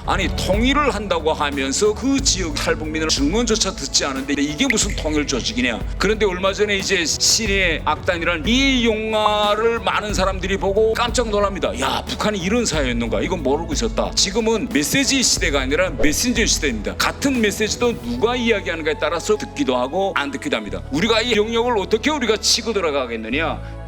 아니 통일을 한다고 하면서 그 지역 탈북민을 증언조차 듣지 않은데 이게 무슨 통일 조직이냐. 그런데 얼마 전에 이제 신의 악단이라는 이 용어를 많은 사람들이 보고 깜짝 놀랍니다. 야, 북한이 이런 사회였는가, 이건 모르고 있었다. 지금은 메시지 시대가 아니라 메신저 시대입니다. 같은 메시지도 누가 이야기하는가에 따라서 듣기도 하고 안 듣기도 합니다. 우리가 이 영역을 어떻게 우리가 치고 들어가겠느냐.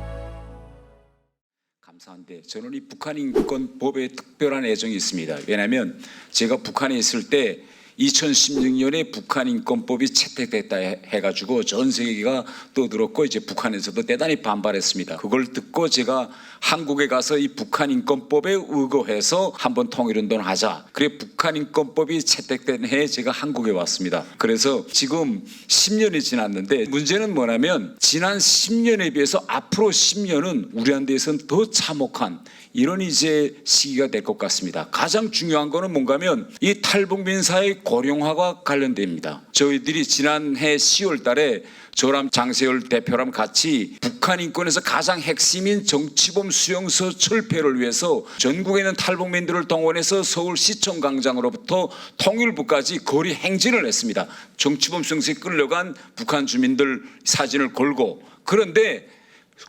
감사한데 저는 이 북한 인권법에 특별한 애정이 있습니다. 왜냐하면 제가 북한에 있을 때 2016년에 북한 인권법이 채택됐다 해가지고 전 세계가 떠들었고 이제 북한에서도 대단히 반발했습니다. 그걸 듣고 제가 한국에 가서 이 북한 인권법에 의거해서 한번 통일운동을 하자. 그래 북한 인권법이 채택된 해에 제가 한국에 왔습니다. 그래서 지금 10년이 지났는데 문제는 뭐냐면 지난 10년에 비해서 앞으로 10년은 우리한테서는 더 참혹한 이런 이제 시기가 될 것 같습니다. 가장 중요한 거는 뭔가면 이 탈북민 사회 고령화가 관련됩니다. 저희들이 지난해 10월 달에 저랑 장세열 대표랑 같이 북한 인권에서 가장 핵심인 정치범 수용소 철폐를 위해서 전국에 있는 탈북민들을 동원해서 서울시청 광장으로부터 통일부까지 거리 행진을 했습니다. 정치범 수용소에 끌려간 북한 주민들 사진을 걸고. 그런데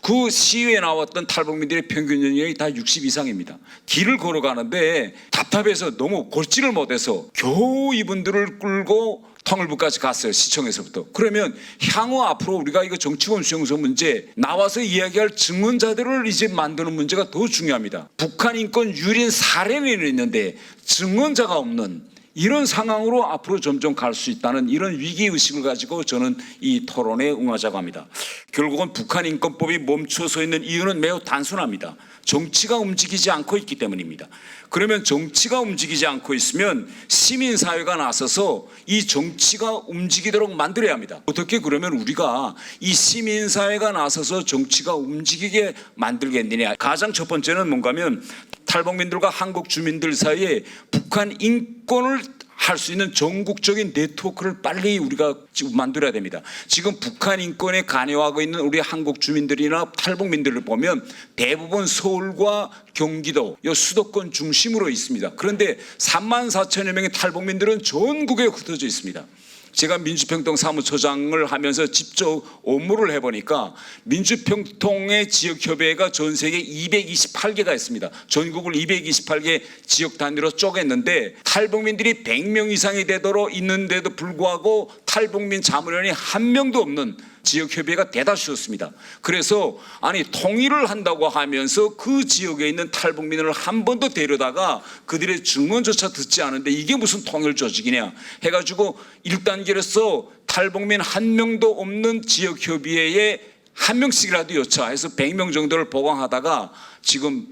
그 시위에 나왔던 탈북민들의 평균 연령이 다 60 이상입니다. 길을 걸어가는데 답답해서 너무 걷지를 못해서 겨우 이분들을 끌고 통일부까지 갔어요. 시청에서부터. 그러면 향후 앞으로 우리가 이거 정치범 수용소 문제 나와서 이야기할 증언자들을 이제 만드는 문제가 더 중요합니다. 북한 인권 유린 사례는 있는데 증언자가 없는 이런 상황으로 앞으로 점점 갈 수 있다는 이런 위기의식을 가지고 저는 이 토론에 응하자고 합니다. 결국은 북한 인권법이 멈춰서 있는 이유는 매우 단순합니다. 정치가 움직이지 않고 있기 때문입니다. 그러면 정치가 움직이지 않고 있으면 시민사회가 나서서 이 정치가 움직이도록 만들어야 합니다. 어떻게 그러면 우리가 이 시민사회가 나서서 정치가 움직이게 만들겠느냐. 가장 첫 번째는 뭔가면 탈북민들과 한국 주민들 사이에 북한 인권을 할 수 있는 전국적인 네트워크를 빨리 우리가 지금 만들어야 됩니다. 지금 북한 인권에 관여하고 있는 우리 한국 주민들이나 탈북민들을 보면 대부분 서울과 경기도 이 수도권 중심으로 있습니다. 그런데 3만 4천여 명의 탈북민들은 전국에 흩어져 있습니다. 제가 민주평통 사무처장을 하면서 직접 업무를 해보니까 민주평통의 지역협의회가 전 세계 228개가 있습니다. 전국을 228개 지역 단위로 쪼갰는데 탈북민들이 100명 이상이 되도록 있는데도 불구하고 탈북민 자문위원이 한 명도 없는 지역협의회가 대다수였습니다. 그래서 아니 통일을 한다고 하면서 그 지역에 있는 탈북민을 한 번 더 데려다가 그들의 증언조차 듣지 않은데 이게 무슨 통일 조직이냐 해가지고 1단계로서 탈북민 한 명도 없는 지역협의회에 한 명씩이라도 요청해서 100명 정도를 보강하다가 지금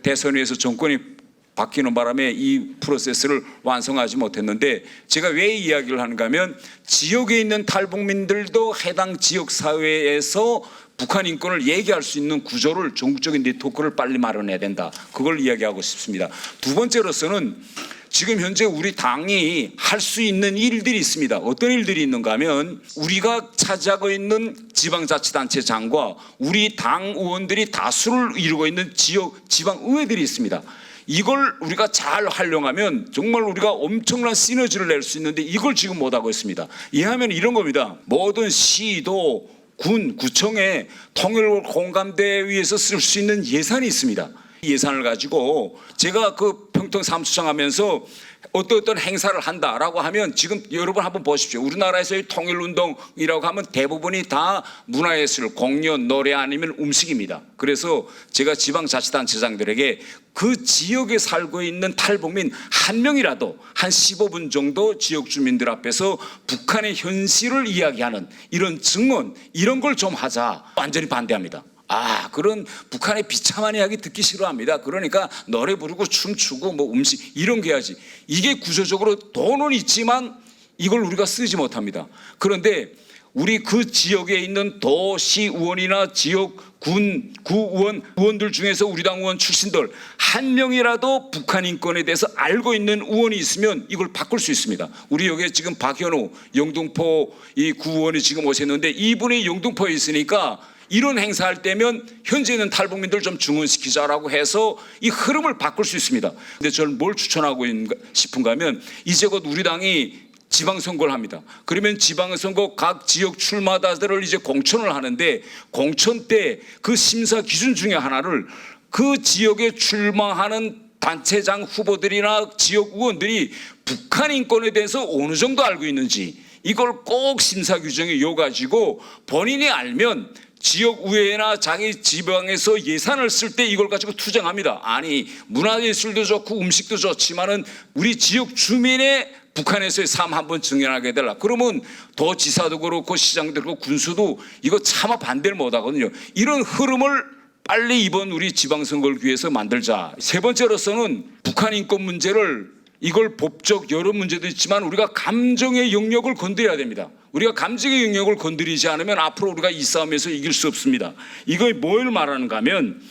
대선에서 정권이 바뀌는 바람에 이 프로세스를 완성하지 못했는데 제가 왜 이야기를 하는가 하면 지역에 있는 탈북민들도 해당 지역 사회에서 북한 인권을 얘기할 수 있는 구조를 전국적인 네트워크를 빨리 마련해야 된다. 그걸 이야기하고 싶습니다. 두 번째로서는 지금 현재 우리 당이 할 수 있는 일들이 있습니다. 어떤 일들이 있는가 하면 우리가 차지하고 있는 지방자치단체장과 우리 당 의원들이 다수를 이루고 있는 지방의회들이 있습니다. 이걸 우리가 잘 활용하면 정말 우리가 엄청난 시너지를 낼 수 있는데 이걸 지금 못하고 있습니다. 이해하면 이런 겁니다. 모든 시도 구청에 통일 공감대에 위해서 쓸 수 있는 예산이 있습니다. 이 예산을 가지고 제가 그 평통 사무처장 하면서 어떤 행사를 한다라고 하면 지금 여러분 한번 보십시오. 우리나라에서의 통일운동이라고 하면 대부분이 다 문화예술, 공연, 노래 아니면 음식입니다. 그래서 제가 지방자치단체장들에게 그 지역에 살고 있는 탈북민 한 명이라도 한 15분 정도 지역 주민들 앞에서 북한의 현실을 이야기하는 이런 증언 이런 걸 좀 하자. 완전히 반대합니다. 그런 북한의 비참한 이야기 듣기 싫어합니다. 그러니까 노래 부르고 춤추고 뭐 음식 이런 게 해야지. 이게 구조적으로 돈은 있지만 이걸 우리가 쓰지 못합니다. 그런데 우리 그 지역에 있는 도시의원이나 지역 구의원들 중에서 우리 당 의원 출신들 한 명이라도 북한 인권에 대해서 알고 있는 의원이 있으면 이걸 바꿀 수 있습니다. 우리 여기에 지금 박현우 영등포 이 구의원이 지금 오셨는데 이분이 영등포에 있으니까 이런 행사할 때면 현재 있는 탈북민들 좀 증언시키자라고 해서 이 흐름을 바꿀 수 있습니다. 근데 저는 뭘 추천하고 싶은가 하면 이제 곧 우리 당이 지방선거를 합니다. 그러면 지방선거 각 지역 출마자들을 이제 공천을 하는데 공천 때 그 심사 기준 중에 하나를 그 지역에 출마하는 단체장 후보들이나 지역 의원들이 북한 인권에 대해서 어느 정도 알고 있는지 이걸 꼭 심사 규정에 요가지고 본인이 알면 지역의회나 자기 지방에서 예산을 쓸 때 이걸 가지고 투쟁합니다. 아니 문화예술도 좋고 음식도 좋지만은 우리 지역 주민의 북한에서의 삶 한번 증언하게 되라. 그러면 도지사도 그렇고 시장도 그렇고 군수도 이거 차마 반대를 못하거든요. 이런 흐름을 빨리 이번 우리 지방선거를 위해서 만들자. 세 번째로서는 북한 인권 문제를 이걸 법적 여러 문제도 있지만 우리가 감정의 영역을 건드려야 됩니다. 우리가 감정의 영역을 건드리지 않으면 앞으로 우리가 이 싸움에서 이길 수 없습니다. 이거 뭘 말하는가 하면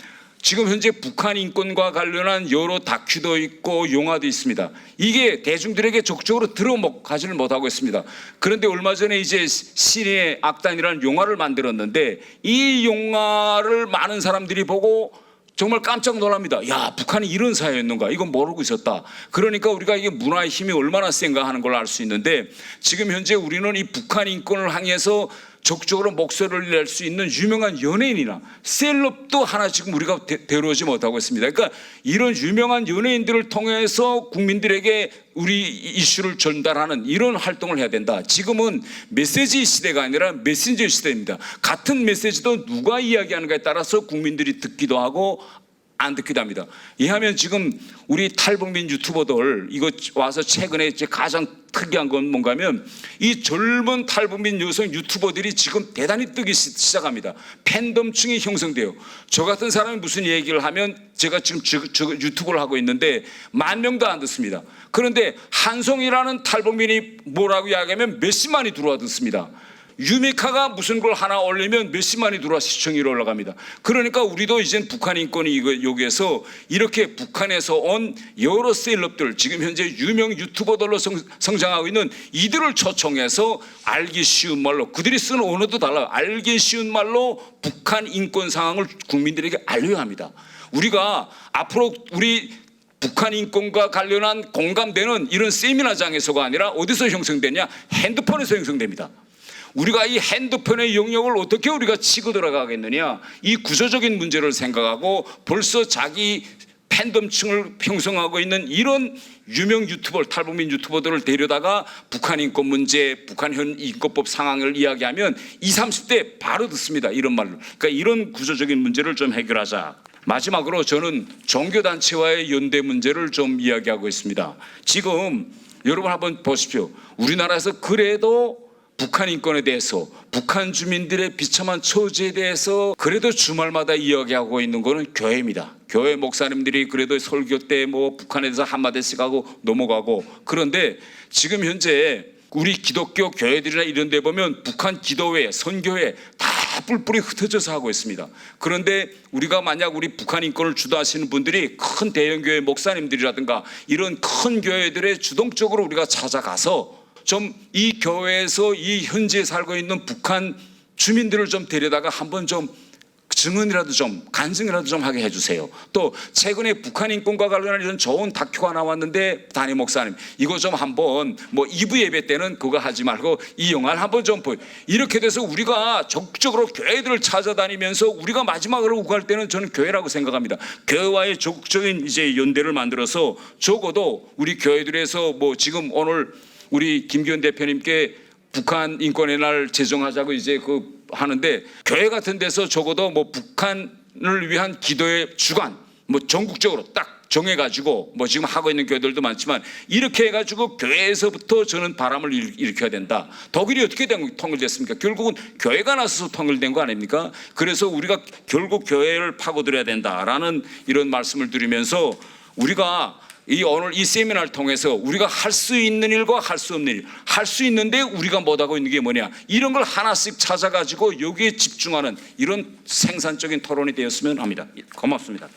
지금 현재 북한 인권과 관련한 여러 다큐도 있고 영화도 있습니다. 이게 대중들에게 적극적으로 들어가지를 못하고 있습니다. 그런데 얼마 전에 이제 신의 악단이라는 영화를 만들었는데 이 영화를 많은 사람들이 보고 정말 깜짝 놀랍니다. 야, 북한이 이런 사회였는가? 이건 모르고 있었다. 그러니까 우리가 이게 문화의 힘이 얼마나 센가 하는 걸 알 수 있는데 지금 현재 우리는 이 북한 인권을 향해서 적극적으로 목소리를 낼 수 있는 유명한 연예인이나 셀럽도 하나 지금 우리가 데려오지 못하고 있습니다. 그러니까 이런 유명한 연예인들을 통해서 국민들에게 우리 이슈를 전달하는 이런 활동을 해야 된다. 지금은 메시지 시대가 아니라 메신저 시대입니다. 같은 메시지도 누가 이야기하는가에 따라서 국민들이 듣기도 하고 안 듣기도 합니다. 이하면 지금 우리 탈북민 유튜버들 이거 와서 최근에 이제 가장 특이한 건 뭔가 하면 이 젊은 탈북민 여성 유튜버들이 지금 대단히 뜨기 시작합니다. 팬덤층이 형성돼요. 저 같은 사람이 무슨 얘기를 하면 제가 지금 유튜브를 하고 있는데 10,000명도 안 듣습니다. 그런데 한송이라는 탈북민이 뭐라고 이야기하면 몇십만이 들어와 듣습니다. 유미카가 무슨 걸 하나 올리면 몇십만이 들어와 시청률이 올라갑니다. 그러니까 우리도 이젠 북한 인권이 여기에서 이렇게 북한에서 온 여러 셀럽들 지금 현재 유명 유튜버들로 성장하고 있는 이들을 초청해서 알기 쉬운 말로 그들이 쓰는 언어도 달라요. 알기 쉬운 말로 북한 인권 상황을 국민들에게 알려야 합니다. 우리가 앞으로 우리 북한 인권과 관련한 공감되는 이런 세미나장에서가 아니라 어디서 형성되냐? 핸드폰에서 형성됩니다. 우리가 이 핸드폰의 영역을 어떻게 우리가 치고 들어가겠느냐 이 구조적인 문제를 생각하고 벌써 자기 팬덤층을 형성하고 있는 이런 유명 유튜버 탈북민 유튜버들을 데려다가 북한 인권 문제 북한 현 인권법 상황을 이야기하면 20, 30대 바로 듣습니다. 이런 말로. 그러니까 이런 구조적인 문제를 좀 해결하자. 마지막으로 저는 종교단체와의 연대 문제를 좀 이야기하고 있습니다. 지금 여러분 한번 보십시오. 우리나라에서 그래도 북한 인권에 대해서 북한 주민들의 비참한 처지에 대해서 그래도 주말마다 이야기하고 있는 것은 교회입니다. 교회 목사님들이 그래도 설교 때 뭐 북한에 대해서 한마디씩 하고 넘어가고 그런데 지금 현재 우리 기독교 교회들이나 이런 데 보면 북한 기도회, 선교회 다 뿔뿔이 흩어져서 하고 있습니다. 그런데 우리가 만약 우리 북한 인권을 주도하시는 분들이 큰 대형교회 목사님들이라든가 이런 큰 교회들에 주동적으로 우리가 찾아가서 좀 이 교회에서 이 현지에 살고 있는 북한 주민들을 좀 데려다가 한번 좀 증언이라도 좀 간증이라도 좀 하게 해주세요. 또 최근에 북한 인권과 관련한 이런 좋은 다큐가 나왔는데 담임 목사님 이거 좀 한번 뭐 2부 예배 때는 그거 하지 말고 이 영화를 한번 좀 보여. 이렇게 돼서 우리가 적극적으로 교회들을 찾아다니면서 우리가 마지막으로 우갈 때는 저는 교회라고 생각합니다. 교회와의 적극적인 이제 연대를 만들어서 적어도 우리 교회들에서 뭐 지금 오늘 우리 김기현 대표님께 북한 인권의 날 제정하자고 이제 하는데 교회 같은 데서 적어도 뭐 북한을 위한 기도의 주간 뭐 전국적으로 딱 정해가지고 뭐 지금 하고 있는 교회들도 많지만 이렇게 해가지고 교회에서부터 저는 바람을 일으켜야 된다. 독일이 어떻게 통일됐습니까? 결국은 교회가 나서서 통일된 거 아닙니까? 그래서 우리가 결국 교회를 파고들어야 된다라는 이런 말씀을 드리면서 우리가 오늘 이 세미나를 통해서 우리가 할 수 있는 일과 할 수 없는 일, 할 수 있는데 우리가 못하고 있는 게 뭐냐 이런 걸 하나씩 찾아가지고 여기에 집중하는 이런 생산적인 토론이 되었으면 합니다. 고맙습니다.